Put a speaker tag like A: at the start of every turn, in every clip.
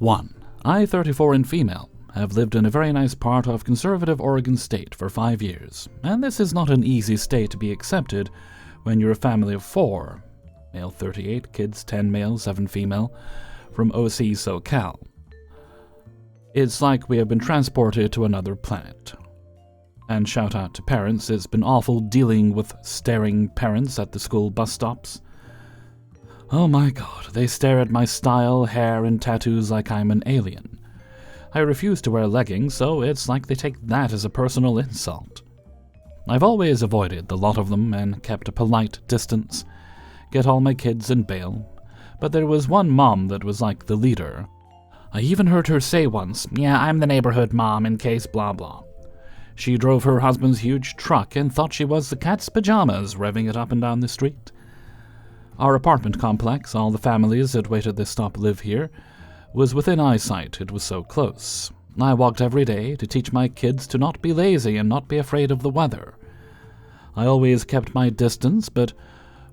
A: 1. I, 34 and female, have lived in a very nice part of conservative Oregon State for 5 years, and this is not an easy state to be accepted when you're a family of 4, male 38, kids 10 male, 7 female, from OC SoCal. It's like we have been transported to another planet. And shout out to parents, it's been awful dealing with staring parents at the school bus stops. Oh my god, they stare at my style, hair, and tattoos like I'm an alien. I refuse to wear leggings, so it's like they take that as a personal insult. I've always avoided the lot of them and kept a polite distance, get all my kids in bail, but there was one mom that was like the leader. I even heard her say once, "Yeah, I'm the neighborhood mom in case blah blah." She drove her husband's huge truck and thought she was the cat's pajamas, revving it up and down the street. Our apartment complex, all the families that wait at this stop live here, was within eyesight. It was so close. I walked every day to teach my kids to not be lazy and not be afraid of the weather. I always kept my distance, but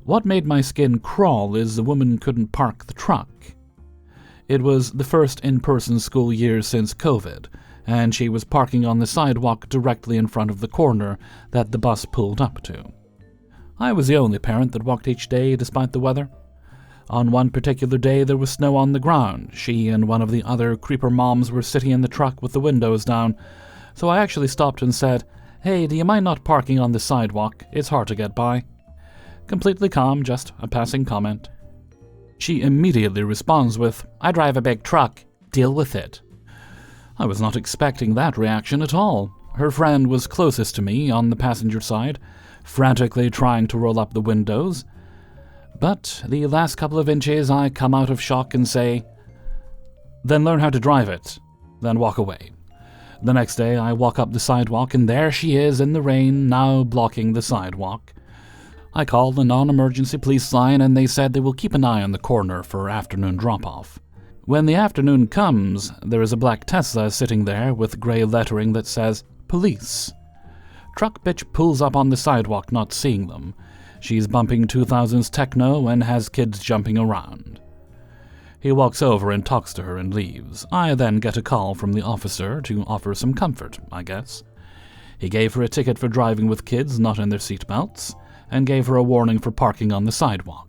A: what made my skin crawl is the woman couldn't park the truck. It was the first in-person school year since COVID, and she was parking on the sidewalk directly in front of the corner that the bus pulled up to. I was the only parent that walked each day despite the weather. On one particular day there was snow on the ground. She and one of the other creeper moms were sitting in the truck with the windows down, so I actually stopped and said, "Hey, do you mind not parking on the sidewalk? It's hard to get by." Completely calm, just a passing comment. She immediately responds with, "I drive a big truck. Deal with it." I was not expecting that reaction at all. Her friend was closest to me on the passenger side, frantically trying to roll up the windows. But the last couple of inches I come out of shock and say, "Then learn how to drive it," then walk away. The next day I walk up the sidewalk and there she is in the rain, now blocking the sidewalk. I called the non-emergency police line and they said they will keep an eye on the corner for afternoon drop-off. When the afternoon comes, there is a black Tesla sitting there with gray lettering that says, "Police." Truck bitch pulls up on the sidewalk not seeing them. She's bumping 2000s techno and has kids jumping around. He walks over and talks to her and leaves. I then get a call from the officer to offer some comfort, I guess. He gave her a ticket for driving with kids not in their seatbelts, and gave her a warning for parking on the sidewalk,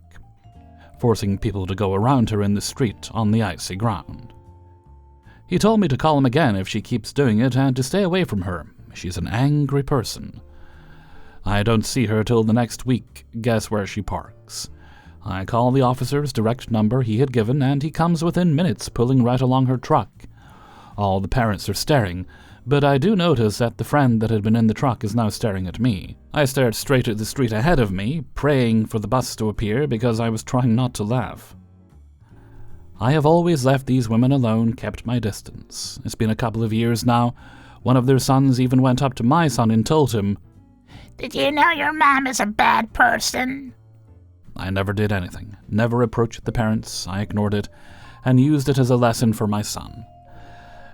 A: forcing people to go around her in the street on the icy ground. He told me to call him again if she keeps doing it and to stay away from her. She's an angry person. I don't see her till the next week. Guess where she parks? I call the officer's direct number he had given, and he comes within minutes, pulling right along her truck. All the parents are staring, but I do notice that the friend that had been in the truck is now staring at me. I stared straight at the street ahead of me, praying for the bus to appear because I was trying not to laugh. I have always left these women alone, kept my distance. It's been a couple of years now. One of their sons even went up to my son and told him,
B: "Did you know your mom is a bad person?"
A: I never did anything, never approached the parents. I ignored it and used it as a lesson for my son.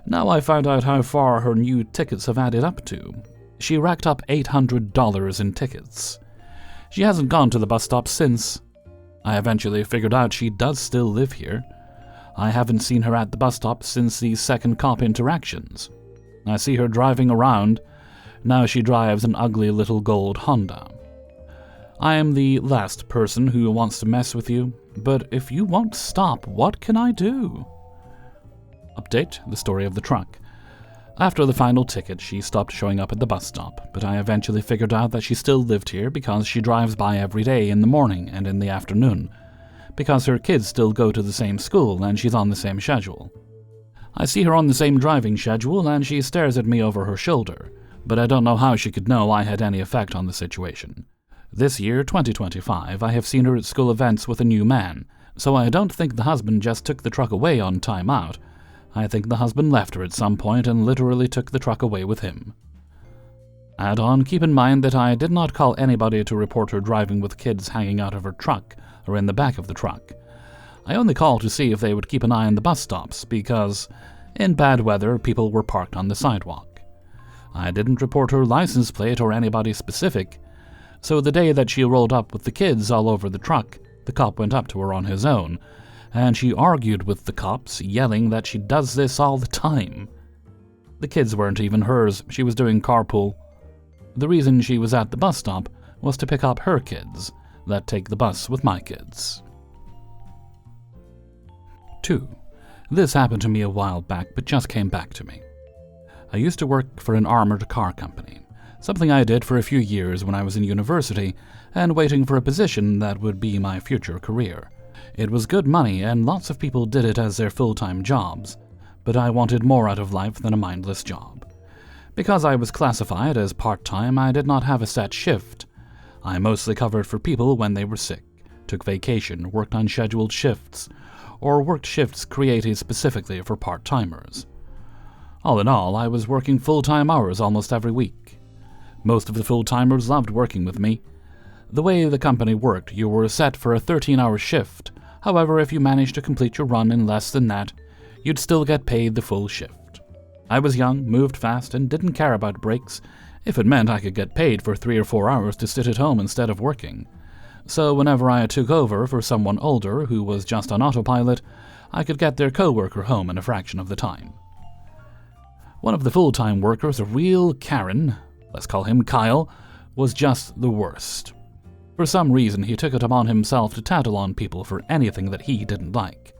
A: Now I found out how far her new tickets have added up to. She racked up $800 in tickets. She hasn't gone to the bus stop since. I eventually figured out she does still live here. I haven't seen her at the bus stop since the second cop interactions. I see her driving around. Now she drives an ugly little gold Honda. I am the last person who wants to mess with you, but if you won't stop, what can I do? Update, the story of the truck. After the final ticket, she stopped showing up at the bus stop, but I eventually figured out that she still lived here because she drives by every day in the morning and in the afternoon, because her kids still go to the same school and she's on the same schedule. I see her on the same driving schedule and she stares at me over her shoulder, but I don't know how she could know I had any effect on the situation. This year, 2025, I have seen her at school events with a new man, so I don't think the husband just took the truck away on time out. I think the husband left her at some point and literally took the truck away with him. Add on, keep in mind that I did not call anybody to report her driving with kids hanging out of her truck or in the back of the truck. I only called to see if they would keep an eye on the bus stops because, in bad weather, people were parked on the sidewalk. I didn't report her license plate or anybody specific, so the day that she rolled up with the kids all over the truck, the cop went up to her on his own and she argued with the cops, yelling that she does this all the time. The kids weren't even hers, she was doing carpool. The reason she was at the bus stop was to pick up her kids that take the bus with my kids. 2. This happened to me a while back, but just came back to me. I used to work for an armored car company, something I did for a few years when I was in university and waiting for a position that would be my future career. It was good money and lots of people did it as their full-time jobs, but I wanted more out of life than a mindless job. Because I was classified as part-time, I did not have a set shift. I mostly covered for people when they were sick, took vacation, worked on scheduled shifts, or worked shifts created specifically for part-timers. All in all, I was working full-time hours almost every week. Most of the full-timers loved working with me. The way the company worked, you were set for a 13-hour shift. However, if you managed to complete your run in less than that, you'd still get paid the full shift. I was young, moved fast, and didn't care about breaks, if it meant I could get paid for 3 or 4 hours to sit at home instead of working. So whenever I took over for someone older who was just on autopilot, I could get their coworker home in a fraction of the time. One of the full-time workers, a real Karen, let's call him Kyle, was just the worst. For some reason, he took it upon himself to tattle on people for anything that he didn't like.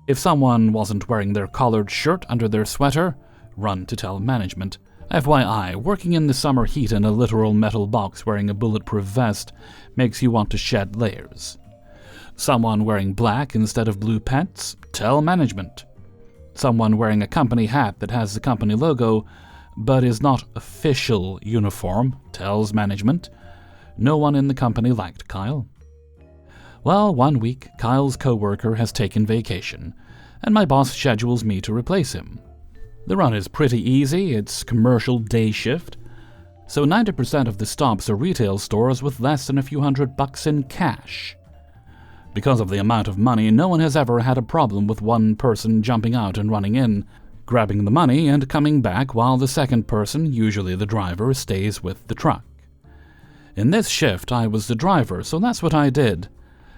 A: If someone wasn't wearing their collared shirt under their sweater, run to tell management. FYI, working in the summer heat in a literal metal box wearing a bulletproof vest makes you want to shed layers. Someone wearing black instead of blue pants? Tell management. Someone wearing a company hat that has the company logo but is not official uniform? Tells management. No one in the company liked Kyle. Well, one week, Kyle's coworker has taken vacation, and my boss schedules me to replace him. The run is pretty easy, it's commercial day shift, so 90% of the stops are retail stores with less than a few $100 in cash. Because of the amount of money, no one has ever had a problem with one person jumping out and running in, grabbing the money and coming back while the second person, usually the driver, stays with the truck. In this shift, I was the driver, so that's what I did.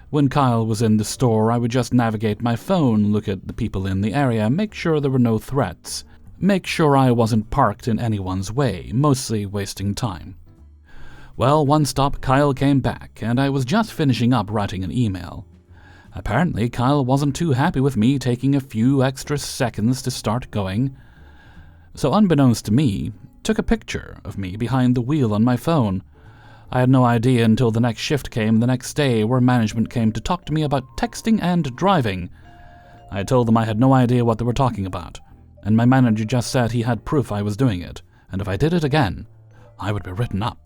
A: When Kyle was in the store, I would just navigate my phone, look at the people in the area, make sure there were no threats, make sure I wasn't parked in anyone's way, mostly wasting time. Well, one stop, Kyle came back, and I was just finishing up writing an email. Apparently, Kyle wasn't too happy with me taking a few extra seconds to start going, so unbeknownst to me, took a picture of me behind the wheel on my phone. I had no idea until the next shift came the next day, where management came to talk to me about texting and driving. I told them I had no idea what they were talking about, and my manager just said he had proof I was doing it, and if I did it again, I would be written up.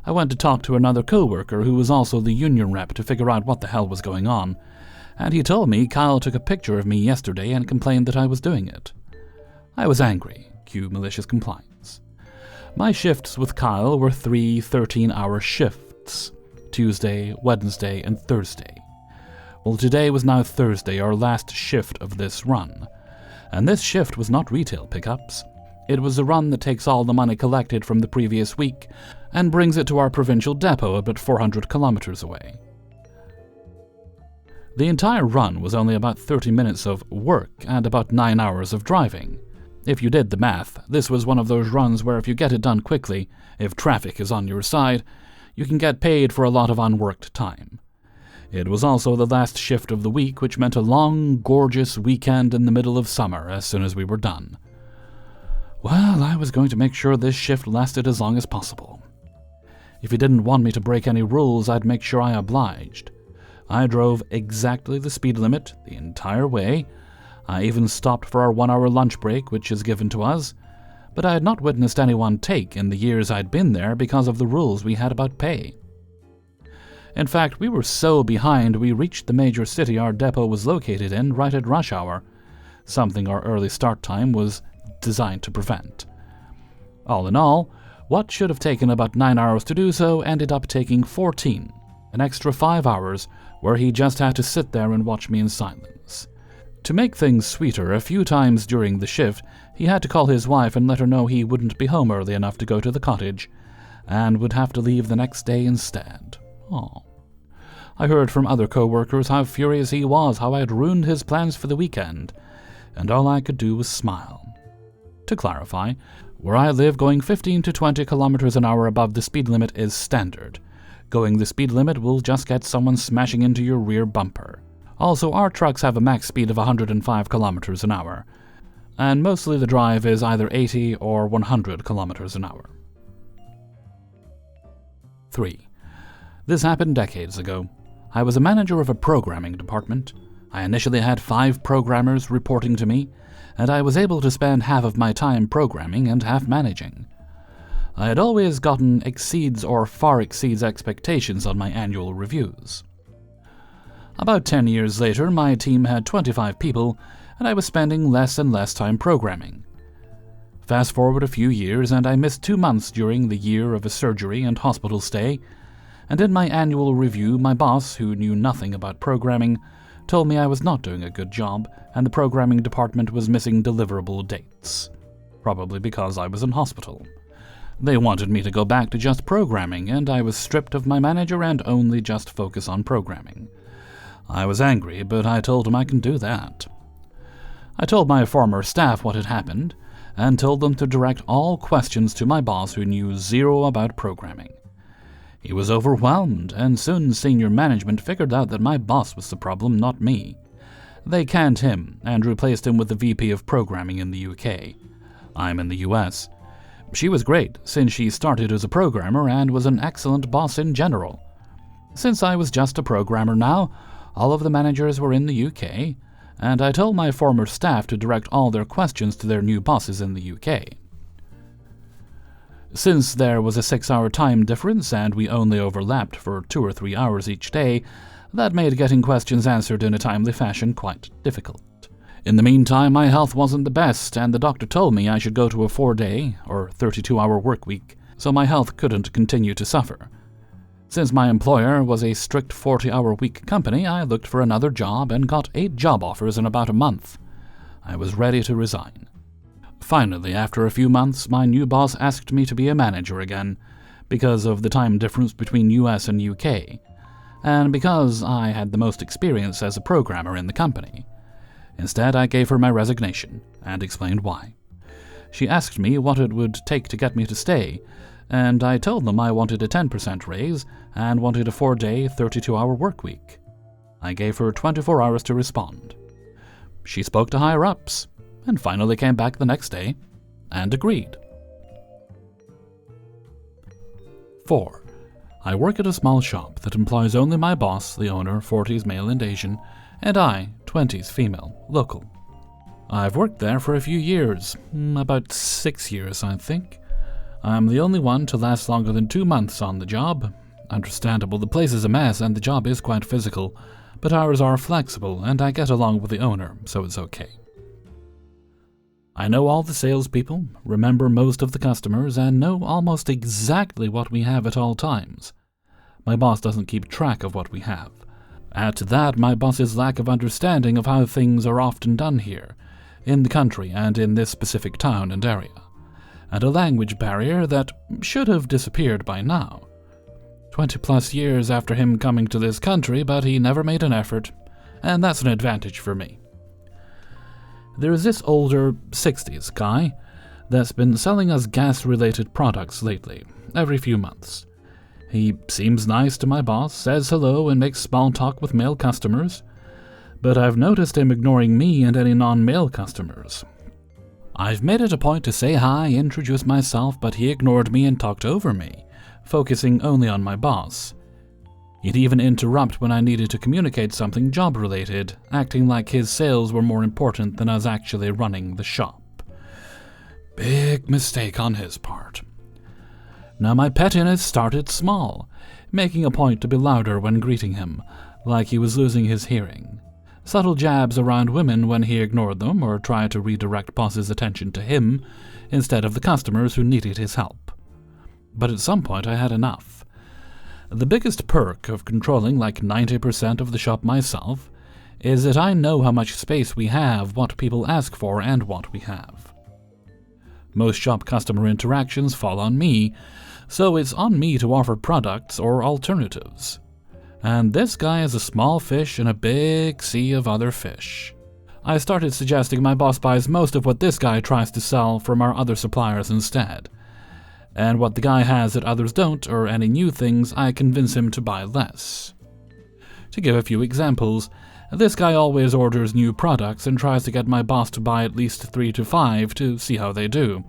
A: I went to talk to another coworker who was also the union rep to figure out what the hell was going on, and he told me Kyle took a picture of me yesterday and complained that I was doing it. I was angry. Cue malicious compliance. My shifts with Kyle were 3 13-hour shifts, Tuesday, Wednesday, and Thursday. Well, today was now Thursday, our last shift of this run. And this shift was not retail pickups. It was a run that takes all the money collected from the previous week and brings it to our provincial depot about 400 kilometers away. The entire run was only about 30 minutes of work and about 9 hours of driving. If you did the math, this was one of those runs where if you get it done quickly, if traffic is on your side, you can get paid for a lot of unworked time. It was also the last shift of the week, which meant a long, gorgeous weekend in the middle of summer as soon as we were done. Well, I was going to make sure this shift lasted as long as possible. If he didn't want me to break any rules, I'd make sure I obliged. I drove exactly the speed limit the entire way. I even stopped for our 1-hour lunch break, which is given to us, but I had not witnessed anyone take in the years I'd been there because of the rules we had about pay. In fact, we were so behind we reached the major city our depot was located in right at rush hour, something our early start time was designed to prevent. All in all, what should have taken about 9 hours to do so ended up taking 14, an extra 5 hours where he just had to sit there and watch me in silence. To make things sweeter, a few times during the shift, he had to call his wife and let her know he wouldn't be home early enough to go to the cottage, and would have to leave the next day instead. Oh. I heard from other co-workers how furious he was, how I had ruined his plans for the weekend, and all I could do was smile. To clarify, where I live, going 15 to 20 kilometers an hour above the speed limit is standard. Going the speed limit will just get someone smashing into your rear bumper. Also, our trucks have a max speed of 105 kilometers an hour, and mostly the drive is either 80 or 100 kilometers an hour. 3. This happened decades ago. I was a manager of a programming department. I initially had 5 programmers reporting to me, and I was able to spend half of my time programming and half managing. I had always gotten exceeds or far exceeds expectations on my annual reviews. About 10 years later, my team had 25 people, and I was spending less and less time programming. Fast forward a few years, and I missed 2 months during the year of a surgery and hospital stay, and in my annual review, my boss, who knew nothing about programming, told me I was not doing a good job, and the programming department was missing deliverable dates. Probably because I was in hospital. They wanted me to go back to just programming, and I was stripped of my manager and only just focus on programming. I was angry, but I told him I can do that. I told my former staff what had happened, and told them to direct all questions to my boss, who knew zero about programming. He was overwhelmed, and soon senior management figured out that my boss was the problem, not me. They canned him and replaced him with the VP of programming in the UK. I'm in the US. She was great, since she started as a programmer and was an excellent boss in general. Since I was just a programmer now, all of the managers were in the UK, and I told my former staff to direct all their questions to their new bosses in the UK. Since there was a 6-hour time difference and we only overlapped for 2 or 3 hours each day, that made getting questions answered in a timely fashion quite difficult. In the meantime, my health wasn't the best, and the doctor told me I should go to a 4-day, or 32-hour work week, so my health couldn't continue to suffer. Since my employer was a strict 40-hour week company, I looked for another job and got 8 job offers in about a month. I was ready to resign. Finally, after a few months, my new boss asked me to be a manager again, because of the time difference between US and UK, and because I had the most experience as a programmer in the company. Instead, I gave her my resignation, and explained why. She asked me what it would take to get me to stay, and I told them I wanted a 10% raise and wanted a 4-day, 32-hour work week. I gave her 24 hours to respond. She spoke to higher-ups, and finally came back the next day, and agreed. 4. I work at a small shop that employs only my boss, the owner, 40s male and Asian, and I, 20s female, local. I've worked there for a few years, about 6 years, I think. I'm the only one to last longer than 2 months on the job. Understandable, the place is a mess and the job is quite physical, but hours are flexible and I get along with the owner, so it's okay. I know all the salespeople, remember most of the customers, and know almost exactly what we have at all times. My boss doesn't keep track of what we have. Add to that my boss's lack of understanding of how things are often done here, in the country and in this specific town and area, and a language barrier that should have disappeared by now. 20+ years after him coming to this country, but he never made an effort, and that's an advantage for me. There is this older 60s guy that's been selling us gas-related products lately, every few months. He seems nice to my boss, says hello and makes small talk with male customers, but I've noticed him ignoring me and any non-male customers. I've made it a point to say hi, introduce myself, but he ignored me and talked over me, focusing only on my boss. He'd even interrupt when I needed to communicate something job-related, acting like his sales were more important than us actually running the shop. Big mistake on his part. Now my pettiness started small, making a point to be louder when greeting him, like he was losing his hearing. Subtle jabs around women when he ignored them or tried to redirect boss's attention to him instead of the customers who needed his help. But at some point I had enough. The biggest perk of controlling like 90% of the shop myself is that I know how much space we have, what people ask for, and what we have. Most shop customer interactions fall on me, so it's on me to offer products or alternatives. And this guy is a small fish in a big sea of other fish. I started suggesting my boss buys most of what this guy tries to sell from our other suppliers instead. And what the guy has that others don't, or any new things, I convince him to buy less. To give a few examples, this guy always orders new products and tries to get my boss to buy at least 3 to 5 to see how they do.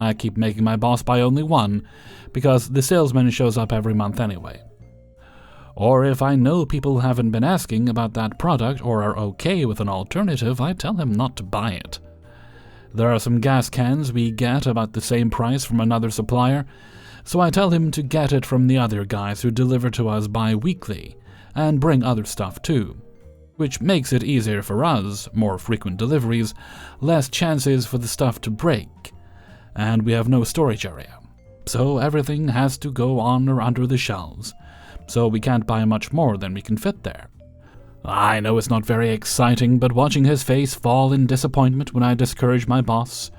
A: I keep making my boss buy only one, because the salesman shows up every month anyway. Or if I know people haven't been asking about that product or are okay with an alternative, I tell him not to buy it. There are some gas cans we get about the same price from another supplier, so I tell him to get it from the other guys who deliver to us bi-weekly, and bring other stuff too. Which makes it easier for us, more frequent deliveries, less chances for the stuff to break, and we have no storage area. So everything has to go on or under the shelves, so we can't buy much more than we can fit there. I know it's not very exciting, but watching his face fall in disappointment when I discourage my boss,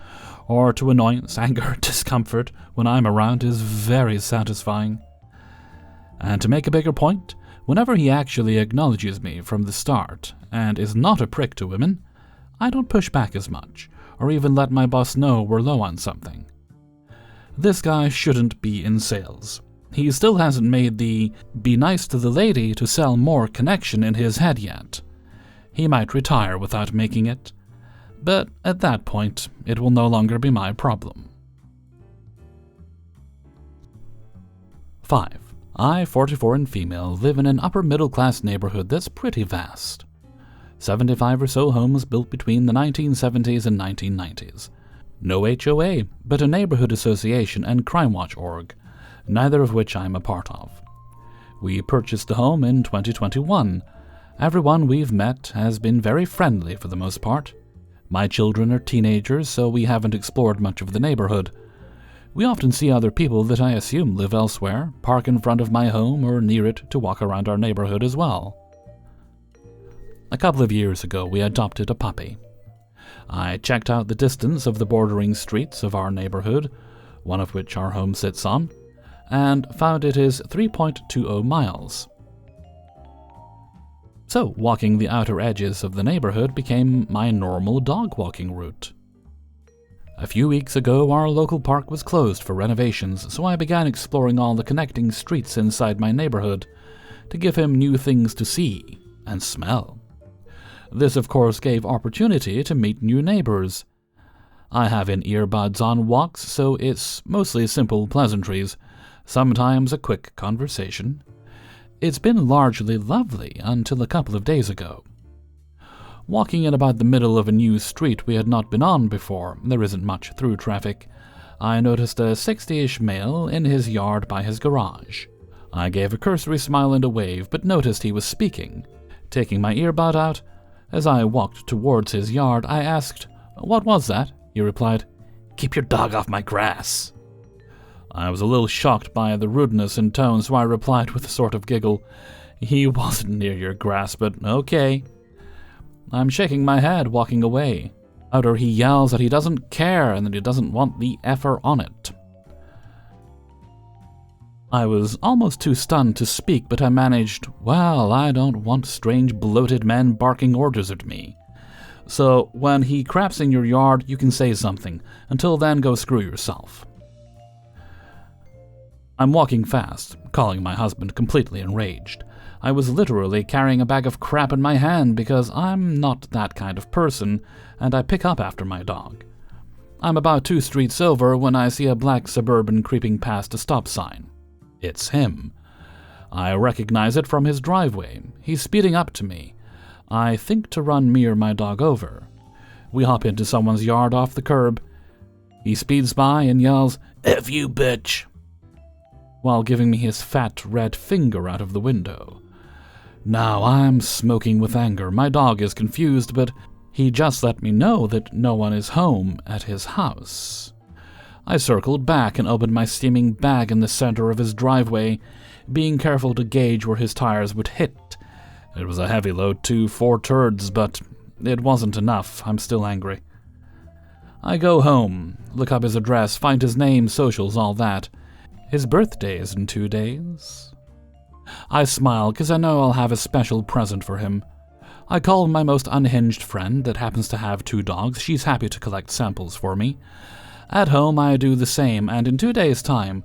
A: or to annoyance, anger, discomfort when I'm around is very satisfying. And to make a bigger point, whenever he actually acknowledges me from the start and is not a prick to women, I don't push back as much, or even let my boss know we're low on something. This guy shouldn't be in sales. He still hasn't made the be nice to the lady to sell more connection in his head yet. He might retire without making it, but at that point, it will no longer be my problem. 5. I, 44 and female, live in an upper-middle-class neighborhood that's pretty vast. 75 or so homes built between the 1970s and 1990s. No HOA, but a neighborhood association and crime watch org, neither of which I'm a part of. We purchased the home in 2021. Everyone we've met has been very friendly for the most part. My children are teenagers, so we haven't explored much of the neighborhood. We often see other people that I assume live elsewhere, park in front of my home or near it to walk around our neighborhood as well. A couple of years ago, we adopted a puppy. I checked out the distance of the bordering streets of our neighborhood, one of which our home sits on, and found it is 3.20 miles. So, walking the outer edges of the neighborhood became my normal dog walking route. A few weeks ago, our local park was closed for renovations, so I began exploring all the connecting streets inside my neighborhood to give him new things to see and smell. This, of course, gave opportunity to meet new neighbors. I have in-earbuds on walks, so it's mostly simple pleasantries, sometimes a quick conversation. It's been largely lovely until a couple of days ago. Walking in about the middle of a new street we had not been on before, there isn't much through traffic, I noticed a 60-ish male in his yard by his garage. I gave a cursory smile and a wave, but noticed he was speaking. Taking my earbud out, as I walked towards his yard, I asked, "What was that?" He replied, "Keep your dog off my grass." I was a little shocked by the rudeness in tone, so I replied with a sort of giggle, "He wasn't near your grass, but okay." I'm shaking my head, walking away. Louder, he yells that he doesn't care and that he doesn't want the effer on it. I was almost too stunned to speak, but I managed, "Well, I don't want strange bloated men barking orders at me. So when he craps in your yard, you can say something. Until then, go screw yourself." I'm walking fast, calling my husband completely enraged. I was literally carrying a bag of crap in my hand because I'm not that kind of person, and I pick up after my dog. I'm about 2 streets over when I see a black Suburban creeping past a stop sign. It's him. I recognize it from his driveway. He's speeding up to me. I think to run me or my dog over. We hop into someone's yard off the curb. He speeds by and yells, "F you, bitch," while giving me his fat red finger out of the window. Now I'm smoking with anger. My dog is confused, but he just let me know that no one is home at his house. I circled back and opened my steaming bag in the center of his driveway, being careful to gauge where his tires would hit. It was a heavy load too, 4 turds, but it wasn't enough. I'm still angry. I go home, look up his address, find his name, socials, all that. His birthday is in 2 days. I smile because I know I'll have a special present for him. I call my most unhinged friend that happens to have 2 dogs. She's happy to collect samples for me. At home, I do the same, and in 2 days' time,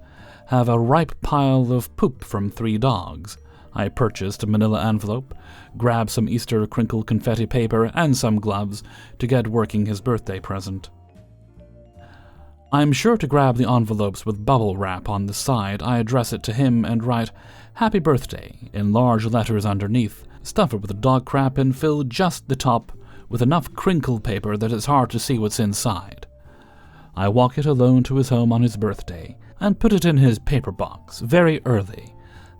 A: have a ripe pile of poop from 3 dogs. I purchased a manila envelope, grabbed some Easter crinkle confetti paper and some gloves to get working his birthday present. I'm sure to grab the envelopes with bubble wrap on the side. I address it to him and write, "Happy Birthday," in large letters underneath, stuff it with dog crap and fill just the top with enough crinkle paper that it's hard to see what's inside. I walk it alone to his home on his birthday and put it in his paper box very early.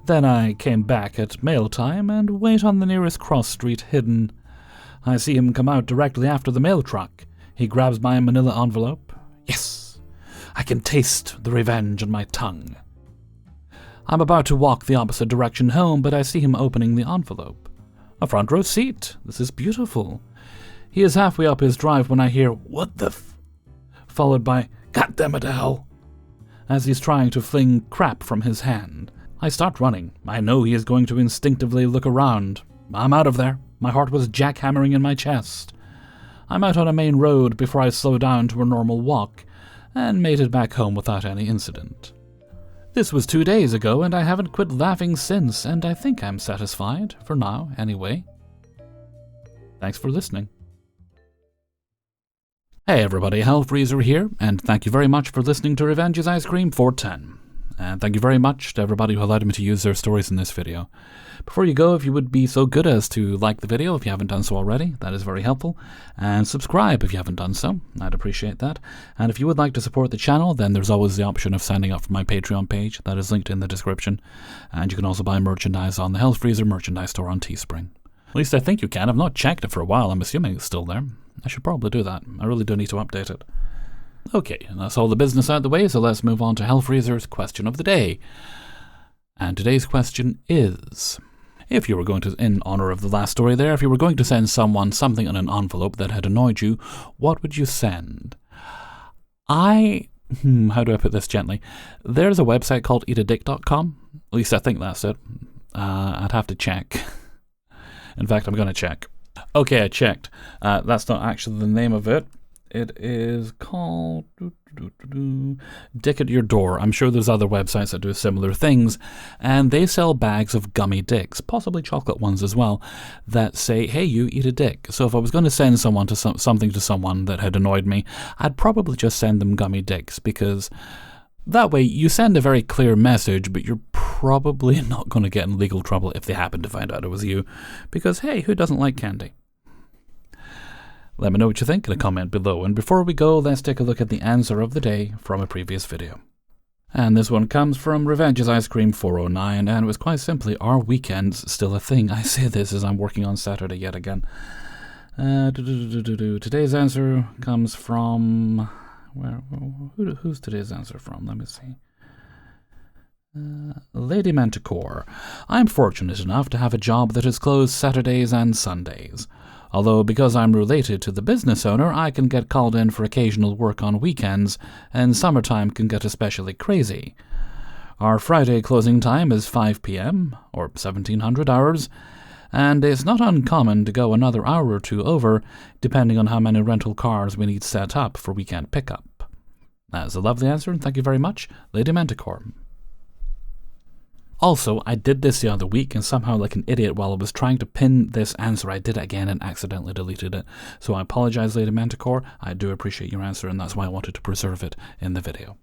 A: Then I came back at mail time and wait on the nearest cross street hidden. I see him come out directly after the mail truck. He grabs my manila envelope. Yes! I can taste the revenge on my tongue. I'm about to walk the opposite direction home, but I see him opening the envelope. A front row seat. This is beautiful. He is halfway up his drive when I hear, "What the f..." followed by, "God damn it, Al," as he's trying to fling crap from his hand. I start running. I know he is going to instinctively look around. I'm out of there. My heart was jackhammering in my chest. I'm out on a main road before I slow down to a normal walk, and made it back home without any incident. This was 2 days ago, and I haven't quit laughing since, and I think I'm satisfied, for now, anyway. Thanks for listening. Hey everybody, Hellfreezer here, and thank you very much for listening to Revenge's Ice Cream 410. And thank you very much to everybody who allowed me to use their stories in this video. Before you go, if you would be so good as to like the video if you haven't done so already, that is very helpful. And subscribe if you haven't done so, I'd appreciate that. And if you would like to support the channel, then there's always the option of signing up for my Patreon page, that is linked in the description. And you can also buy merchandise on the Hellfreezer merchandise store on Teespring. At least I think you can. I've not checked it for a while. I'm assuming it's still there. I should probably do that. I really do need to update it. Okay, and that's all the business out of the way, so let's move on to Hellfreezer's question of the day. And today's question is, if you were going to, in honor of the last story there, if you were going to send someone something in an envelope that had annoyed you, what would you send? How do I put this gently? There's a website called eatadick.com. At least I think that's it. I'd have to check. In fact, I'm going to check. Okay, I checked. That's not actually the name of it. It is called Dick at Your Door. I'm sure there's other websites that do similar things, and they sell bags of gummy dicks, possibly chocolate ones as well, that say, "Hey, you eat a dick." So if I was going to send someone to something to someone that had annoyed me, I'd probably just send them gummy dicks, because that way you send a very clear message, but you're probably not going to get in legal trouble if they happen to find out it was you, because hey, who doesn't like candy? Let me know what you think in a comment below, and before we go, let's take a look at the answer of the day from a previous video. And this one comes from Revenge's Ice Cream 409, and it was quite simply, are weekends still a thing? I say this as I'm working on Saturday yet again. Today's answer comes from... who's today's answer from? Let me see. Lady Manticore. I'm fortunate enough to have a job that is closed Saturdays and Sundays. Although because I'm related to the business owner, I can get called in for occasional work on weekends, and summertime can get especially crazy. Our Friday closing time is 5 p.m., or 1700 hours, and it's not uncommon to go another hour or two over, depending on how many rental cars we need set up for weekend pickup. That's a lovely answer, and thank you very much, Lady Manticore. Also, I did this the other week, and somehow like an idiot while I was trying to pin this answer, I did it again and accidentally deleted it. So I apologize, Lady Manticore. I do appreciate your answer, and that's why I wanted to preserve it in the video.